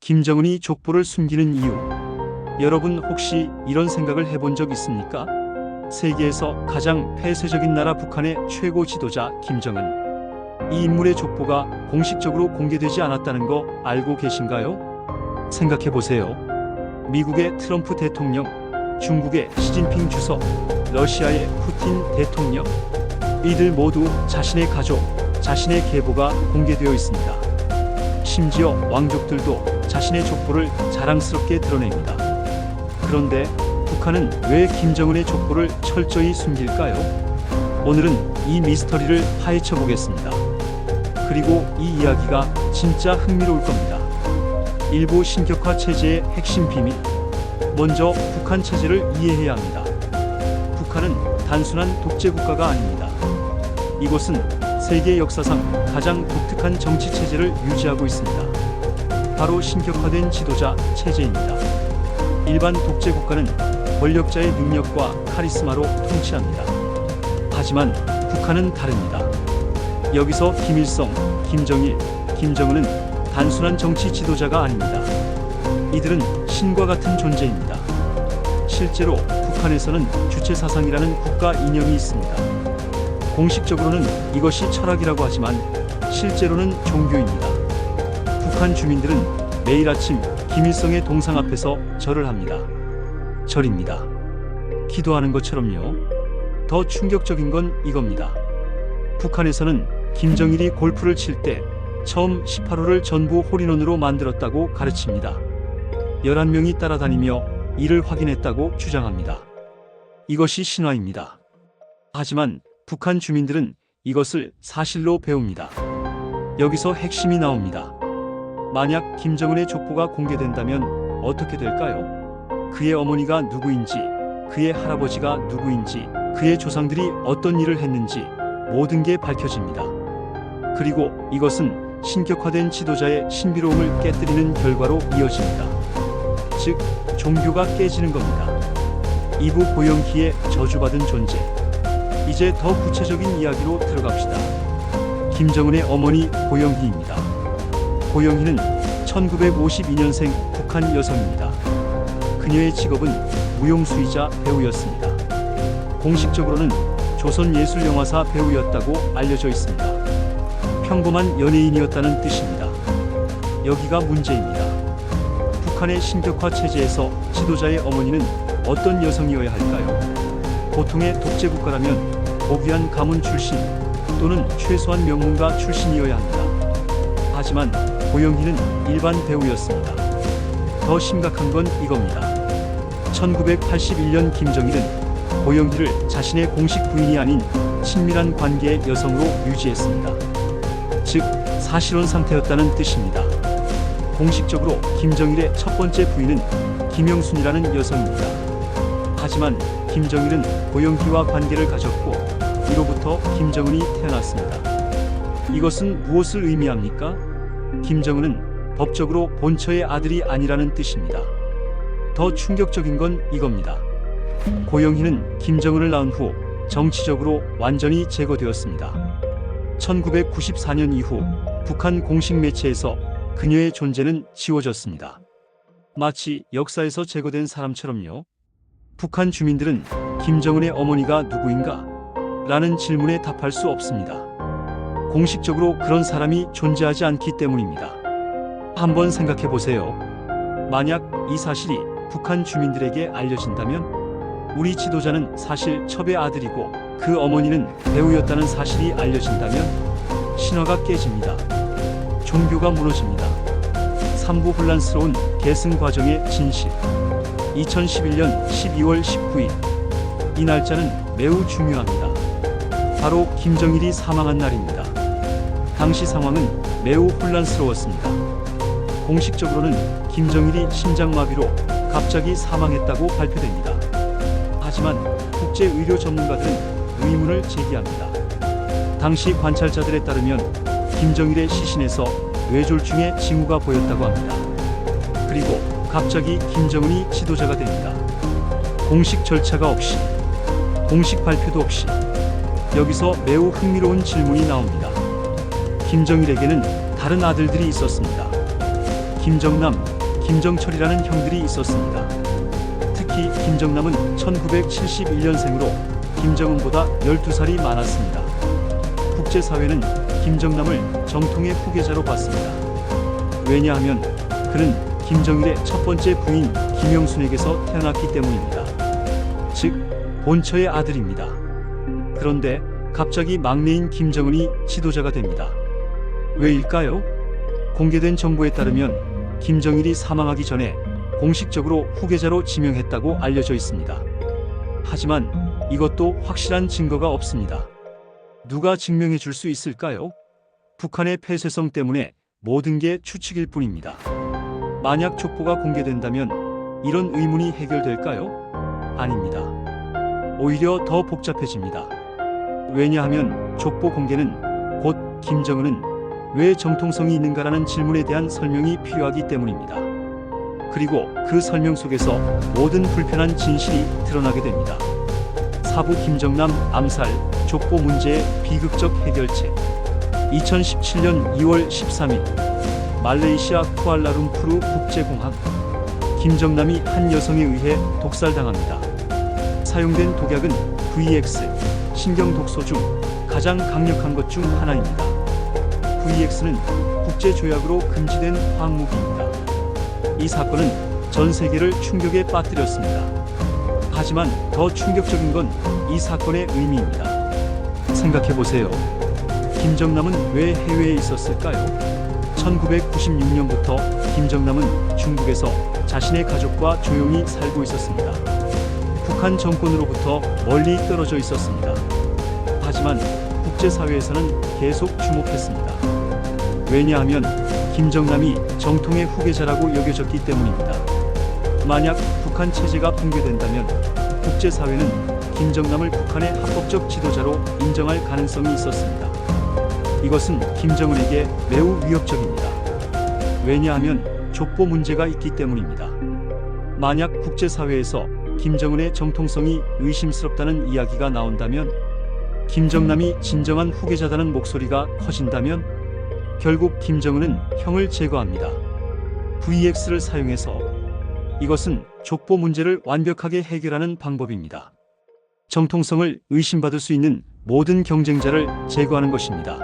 김정은이 족보를 숨기는 이유. 여러분 혹시 이런 생각을 해본 적 있습니까? 세계에서 가장 폐쇄적인 나라 북한의 최고 지도자 김정은. 이 인물의 족보가 공식적으로 공개되지 않았다는 거 알고 계신가요? 생각해보세요. 미국의 트럼프 대통령, 중국의 시진핑 주석, 러시아의 푸틴 대통령. 이들 모두 자신의 가족, 자신의 계보가 공개되어 있습니다. 심지어 왕족들도 자신의 족보를 자랑스럽게 드러냅니다. 그런데 북한은 왜 김정은의 족보를 철저히 숨길까요? 오늘은 이 미스터리를 파헤쳐 보겠습니다. 그리고 이 이야기가 진짜 흥미로울 겁니다. 일부 신격화 체제의 핵심 비밀. 먼저 북한 체제를 이해해야 합니다. 북한은 단순한 독재 국가가 아닙니다. 이곳은 세계 역사상 가장 독특한 정치 체제를 유지하고 있습니다. 바로 신격화된 지도자 체제입니다. 일반 독재 국가는 권력자의 능력과 카리스마로 통치합니다. 하지만 북한은 다릅니다. 여기서 김일성, 김정일, 김정은은 단순한 정치 지도자가 아닙니다. 이들은 신과 같은 존재입니다. 실제로 북한에서는 주체사상이라는 국가 이념이 있습니다. 공식적으로는 이것이 철학이라고 하지만 실제로는 종교입니다. 북한 주민들은 매일 아침 김일성의 동상 앞에서 절을 합니다. 절입니다. 기도하는 것처럼요. 더 충격적인 건 이겁니다. 북한에서는 김정일이 골프를 칠 때 처음 18홀을 전부 홀인원으로 만들었다고 가르칩니다. 11명이 따라다니며 이를 확인했다고 주장합니다. 이것이 신화입니다. 하지만 북한 주민들은 이것을 사실로 배웁니다. 여기서 핵심이 나옵니다. 만약 김정은의 족보가 공개된다면 어떻게 될까요? 그의 어머니가 누구인지, 그의 할아버지가 누구인지, 그의 조상들이 어떤 일을 했는지 모든 게 밝혀집니다. 그리고 이것은 신격화된 지도자의 신비로움을 깨뜨리는 결과로 이어집니다. 즉, 종교가 깨지는 겁니다. 이부 고영희의 저주받은 존재. 이제 더 구체적인 이야기로 들어갑시다. 김정은의 어머니 고영희입니다. 고영희는 1952년생 북한 여성입니다. 그녀의 직업은 무용수이자 배우였습니다. 공식적으로는 조선예술영화사 배우였다고 알려져 있습니다. 평범한 연예인이었다는 뜻입니다. 여기가 문제입니다. 북한의 신격화 체제에서 지도자의 어머니는 어떤 여성이어야 할까요? 보통의 독재 국가라면 고귀한 가문 출신 또는 최소한 명문가 출신이어야 합니다. 하지만 고영희는 일반 배우였습니다. 더 심각한 건 이겁니다. 1981년 김정일은 고영희를 자신의 공식 부인이 아닌 친밀한 관계의 여성으로 유지했습니다. 즉, 사실혼 상태였다는 뜻입니다. 공식적으로 김정일의 첫 번째 부인은 김영순이라는 여성입니다. 하지만 김정일은 고영희와 관계를 가졌고 이로부터 김정은이 태어났습니다. 이것은 무엇을 의미합니까? 김정은은 법적으로 본처의 아들이 아니라는 뜻입니다. 더 충격적인 건 이겁니다. 고영희는 김정은을 낳은 후 정치적으로 완전히 제거되었습니다. 1994년 이후 북한 공식 매체에서 그녀의 존재는 지워졌습니다. 마치 역사에서 제거된 사람처럼요. 북한 주민들은 김정은의 어머니가 누구인가? 라는 질문에 답할 수 없습니다. 공식적으로 그런 사람이 존재하지 않기 때문입니다. 한번 생각해 보세요. 만약 이 사실이 북한 주민들에게 알려진다면, 우리 지도자는 사실 첩의 아들이고 그 어머니는 배우였다는 사실이 알려진다면 신화가 깨집니다. 종교가 무너집니다. 삼부 혼란스러운 계승 과정의 진실. 2011년 12월 19일. 이 날짜는 매우 중요합니다. 바로 김정일이 사망한 날입니다. 당시 상황은 매우 혼란스러웠습니다. 공식적으로는 김정일이 심장마비로 갑자기 사망했다고 발표됩니다. 하지만 국제의료 전문가들은 의문을 제기합니다. 당시 관찰자들에 따르면 김정일의 시신에서 뇌졸중의 징후가 보였다고 합니다. 그리고 갑자기 김정은이 지도자가 됩니다. 공식 절차가 없이, 공식 발표도 없이. 여기서 매우 흥미로운 질문이 나옵니다. 김정일에게는 다른 아들들이 있었습니다. 김정남, 김정철이라는 형들이 있었습니다. 특히 김정남은 1971년생으로 김정은보다 12살이 많았습니다. 국제사회는 김정남을 정통의 후계자로 봤습니다. 왜냐하면 그는 김정일의 첫 번째 부인 김영순에게서 태어났기 때문입니다. 즉, 본처의 아들입니다. 그런데 갑자기 막내인 김정은이 지도자가 됩니다. 왜일까요? 공개된 정보에 따르면 김정일이 사망하기 전에 공식적으로 후계자로 지명했다고 알려져 있습니다. 하지만 이것도 확실한 증거가 없습니다. 누가 증명해 줄 수 있을까요? 북한의 폐쇄성 때문에 모든 게 추측일 뿐입니다. 만약 족보가 공개된다면 이런 의문이 해결될까요? 아닙니다. 오히려 더 복잡해집니다. 왜냐하면 족보 공개는 곧 김정은은 왜 정통성이 있는가라는 질문에 대한 설명이 필요하기 때문입니다. 그리고 그 설명 속에서 모든 불편한 진실이 드러나게 됩니다. 사부 김정남 암살 족보 문제의 비극적 해결책. 2017년 2월 13일 말레이시아 쿠알라룸푸르 국제공항. 김정남이 한 여성에 의해 독살당합니다. 사용된 독약은 VX, 신경독소 중 가장 강력한 것 중 하나입니다. VX는 국제조약으로 금지된 화학무기입니다. 이 사건은 전 세계를 충격에 빠뜨렸습니다. 하지만 더 충격적인 건 이 사건의 의미입니다. 생각해보세요. 김정남은 왜 해외에 있었을까요? 1996년부터 김정남은 중국에서 자신의 가족과 조용히 살고 있었습니다. 북한 정권으로부터 멀리 떨어져 있었습니다. 하지만 국제사회에서는 계속 주목했습니다. 왜냐하면 김정남이 정통의 후계자라고 여겨졌기 때문입니다. 만약 북한 체제가 붕괴된다면 국제사회는 김정남을 북한의 합법적 지도자로 인정할 가능성이 있었습니다. 이것은 김정은에게 매우 위협적입니다. 왜냐하면 족보 문제가 있기 때문입니다. 만약 국제사회에서 김정은의 정통성이 의심스럽다는 이야기가 나온다면, 김정남이 진정한 후계자다는 목소리가 커진다면 결국 김정은은 형을 제거합니다. VX를 사용해서. 이것은 족보 문제를 완벽하게 해결하는 방법입니다. 정통성을 의심받을 수 있는 모든 경쟁자를 제거하는 것입니다.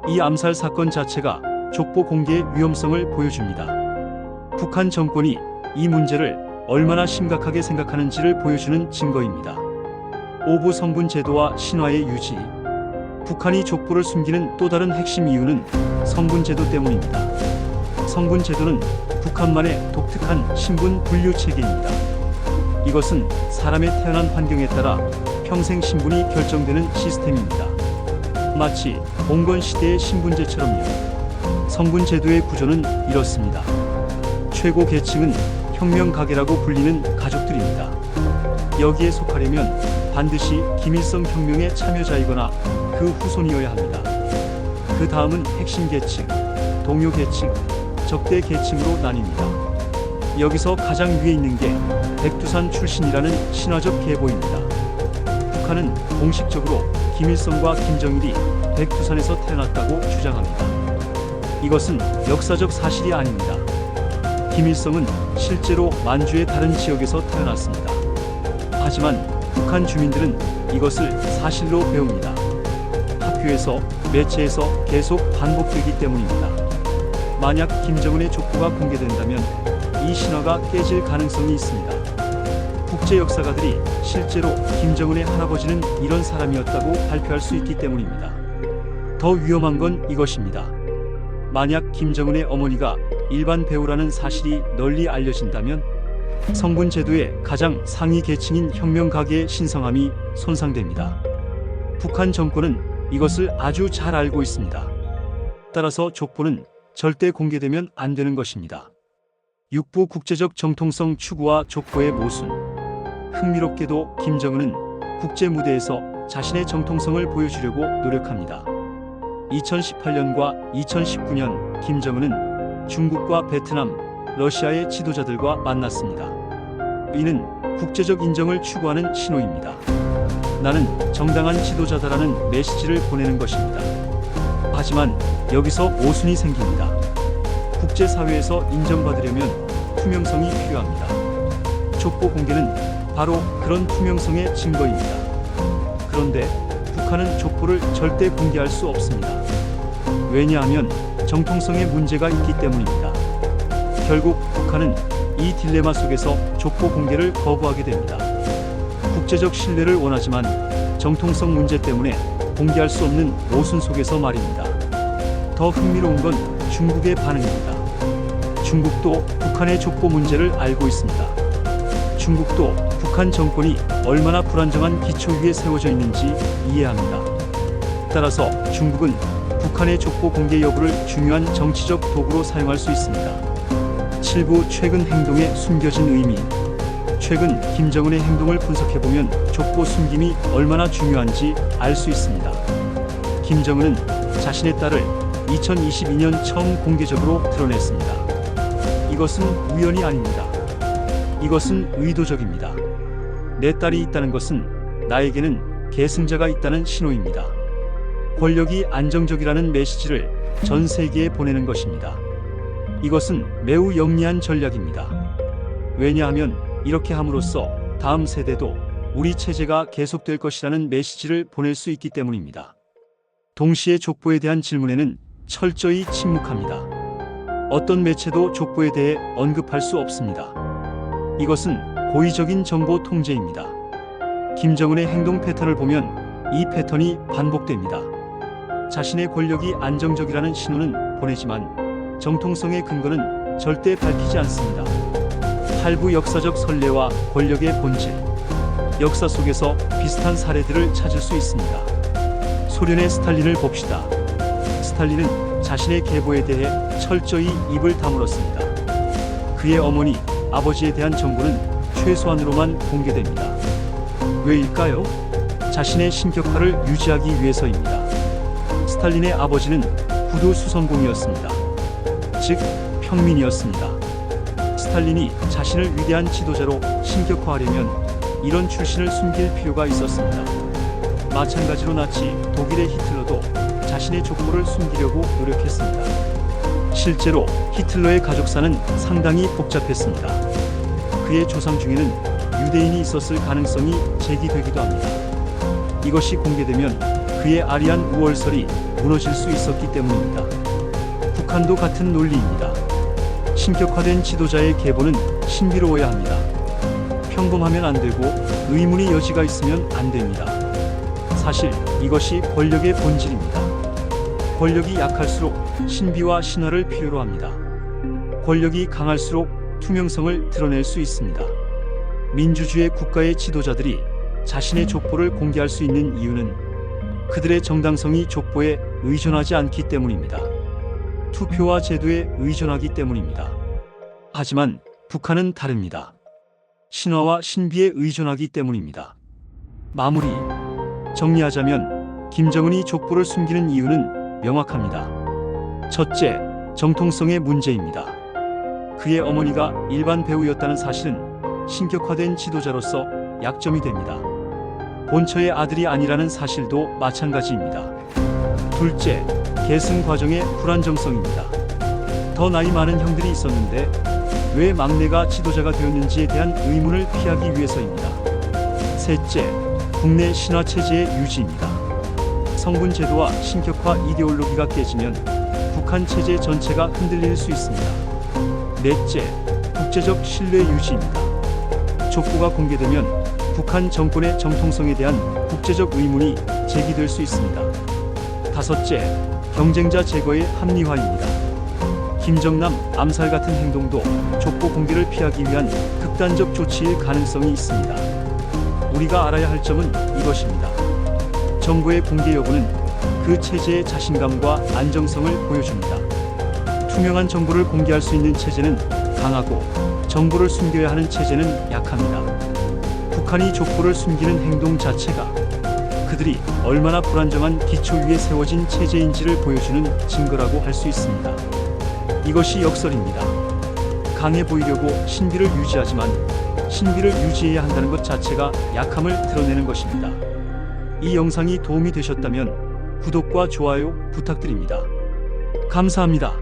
이 암살 사건 자체가 족보 공개의 위험성을 보여줍니다. 북한 정권이 이 문제를 얼마나 심각하게 생각하는지를 보여주는 증거입니다. 오부 성분 제도와 신화의 유지. 북한이 족보를 숨기는 또 다른 핵심 이유는 성분 제도 때문입니다. 성분 제도는 북한만의 독특한 신분 분류 체계입니다. 이것은 사람의 태어난 환경에 따라 평생 신분이 결정되는 시스템입니다. 마치 봉건 시대의 신분제처럼요. 성분 제도의 구조는 이렇습니다. 최고 계층은 혁명가계라고 불리는 가족들입니다. 여기에 속하려면 반드시 김일성 혁명의 참여자이거나 그 후손이어야 합니다. 그 다음은 핵심 계층, 동료 계층, 적대 계층으로 나뉩니다. 여기서 가장 위에 있는 게 백두산 출신이라는 신화적 계보입니다. 북한은 공식적으로 김일성과 김정일이 백두산에서 태어났다고 주장합니다. 이것은 역사적 사실이 아닙니다. 김일성은 실제로 만주의 다른 지역에서 태어났습니다. 하지만 북한 주민들은 이것을 사실로 배웁니다. 학교에서, 매체에서 계속 반복되기 때문입니다. 만약 김정은의 족보가 공개된다면 이 신화가 깨질 가능성이 있습니다. 국제 역사가들이 실제로 김정은의 할아버지는 이런 사람이었다고 발표할 수 있기 때문입니다. 더 위험한 건 이것입니다. 만약 김정은의 어머니가 일반 배우라는 사실이 널리 알려진다면 성분 제도의 가장 상위 계층인 혁명가계의 신성함이 손상됩니다. 북한 정권은 이것을 아주 잘 알고 있습니다. 따라서 족보는 절대 공개되면 안 되는 것입니다. 6부 국제적 정통성 추구와 족보의 모순. 흥미롭게도 김정은은 국제 무대에서 자신의 정통성을 보여주려고 노력합니다. 2018년과 2019년 김정은은 중국과 베트남, 러시아의 지도자들과 만났습니다. 이는 국제적 인정을 추구하는 신호입니다. 나는 정당한 지도자다라는 메시지를 보내는 것입니다. 하지만 여기서 모순이 생깁니다. 국제사회에서 인정받으려면 투명성이 필요합니다. 족보 공개는 바로 그런 투명성의 증거입니다. 그런데 북한은 족보를 절대 공개할 수 없습니다. 왜냐하면 정통성에 문제가 있기 때문입니다. 결국 북한은 이 딜레마 속에서 족보 공개를 거부하게 됩니다. 국제적 신뢰를 원하지만 정통성 문제 때문에 공개할 수 없는 모순 속에서 말입니다. 더 흥미로운 건 중국의 반응입니다. 중국도 북한의 족보 문제를 알고 있습니다. 중국도 북한 정권이 얼마나 불안정한 기초 위에 세워져 있는지 이해합니다. 따라서 중국은 북한의 족보 공개 여부를 중요한 정치적 도구로 사용할 수 있습니다. 7부 최근 행동에 숨겨진 의미. 최근 김정은의 행동을 분석해보면 족보 숨김이 얼마나 중요한지 알 수 있습니다. 김정은은 자신의 딸을 2022년 처음 공개적으로 드러냈습니다. 이것은 우연이 아닙니다. 이것은 의도적입니다. 내 딸이 있다는 것은 나에게는 계승자가 있다는 신호입니다. 권력이 안정적이라는 메시지를 전 세계에 보내는 것입니다. 이것은 매우 영리한 전략입니다. 왜냐하면 이렇게 함으로써 다음 세대도 우리 체제가 계속될 것이라는 메시지를 보낼 수 있기 때문입니다. 동시에 족보에 대한 질문에는 철저히 침묵합니다. 어떤 매체도 족보에 대해 언급할 수 없습니다. 이것은 고의적인 정보 통제입니다. 김정은의 행동 패턴을 보면 이 패턴이 반복됩니다. 자신의 권력이 안정적이라는 신호는 보내지만 정통성의 근거는 절대 밝히지 않습니다. 할부 역사적 선례와 권력의 본질. 역사 속에서 비슷한 사례들을 찾을 수 있습니다. 소련의 스탈린을 봅시다. 스탈린은 자신의 계보에 대해 철저히 입을 다물었습니다. 그의 어머니, 아버지에 대한 정보는 최소한으로만 공개됩니다. 왜일까요? 자신의 신격화를 유지하기 위해서입니다. 스탈린의 아버지는 구두 수선공이었습니다. 즉, 평민이었습니다. 스탈린이 자신을 위대한 지도자로 신격화하려면 이런 출신을 숨길 필요가 있었습니다. 마찬가지로 나치 독일의 히틀러도 자신의 족보를 숨기려고 노력했습니다. 실제로 히틀러의 가족사는 상당히 복잡했습니다. 그의 조상 중에는 유대인이 있었을 가능성이 제기되기도 합니다. 이것이 공개되면 그의 아리안 우월설이 무너질 수 있었기 때문입니다. 북한도 같은 논리입니다. 신격화된 지도자의 계보는 신비로워야 합니다. 평범하면 안 되고 의문의 여지가 있으면 안 됩니다. 사실 이것이 권력의 본질입니다. 권력이 약할수록 신비와 신화를 필요로 합니다. 권력이 강할수록 투명성을 드러낼 수 있습니다. 민주주의 국가의 지도자들이 자신의 족보를 공개할 수 있는 이유는 그들의 정당성이 족보에 의존하지 않기 때문입니다. 투표와 제도에 의존하기 때문입니다. 하지만 북한은 다릅니다. 신화와 신비에 의존하기 때문입니다. 마무리. 정리하자면 김정은이 족보를 숨기는 이유는 명확합니다. 첫째, 정통성의 문제입니다. 그의 어머니가 일반 배우였다는 사실은 신격화된 지도자로서 약점이 됩니다. 본처의 아들이 아니라는 사실도 마찬가지입니다. 둘째, 계승 과정의 불안정성입니다. 더 나이 많은 형들이 있었는데 왜 막내가 지도자가 되었는지에 대한 의문을 피하기 위해서입니다. 셋째, 국내 신화 체제의 유지입니다. 성분 제도와 신격화 이데올로기가 깨지면 북한 체제 전체가 흔들릴 수 있습니다. 넷째, 국제적 신뢰 유지입니다. 족보가 공개되면 북한 정권의 정통성에 대한 국제적 의문이 제기될 수 있습니다. 다섯째, 경쟁자 제거의 합리화입니다. 김정남 암살 같은 행동도 족보 공개를 피하기 위한 극단적 조치일 가능성이 있습니다. 우리가 알아야 할 점은 이것입니다. 정보의 공개 여부는 그 체제의 자신감과 안정성을 보여줍니다. 투명한 정보를 공개할 수 있는 체제는 강하고 정보를 숨겨야 하는 체제는 약합니다. 북한이 족보를 숨기는 행동 자체가 그들이 얼마나 불안정한 기초 위에 세워진 체제인지를 보여주는 증거라고 할 수 있습니다. 이것이 역설입니다. 강해 보이려고 신비를 유지하지만 신비를 유지해야 한다는 것 자체가 약함을 드러내는 것입니다. 이 영상이 도움이 되셨다면 구독과 좋아요 부탁드립니다. 감사합니다.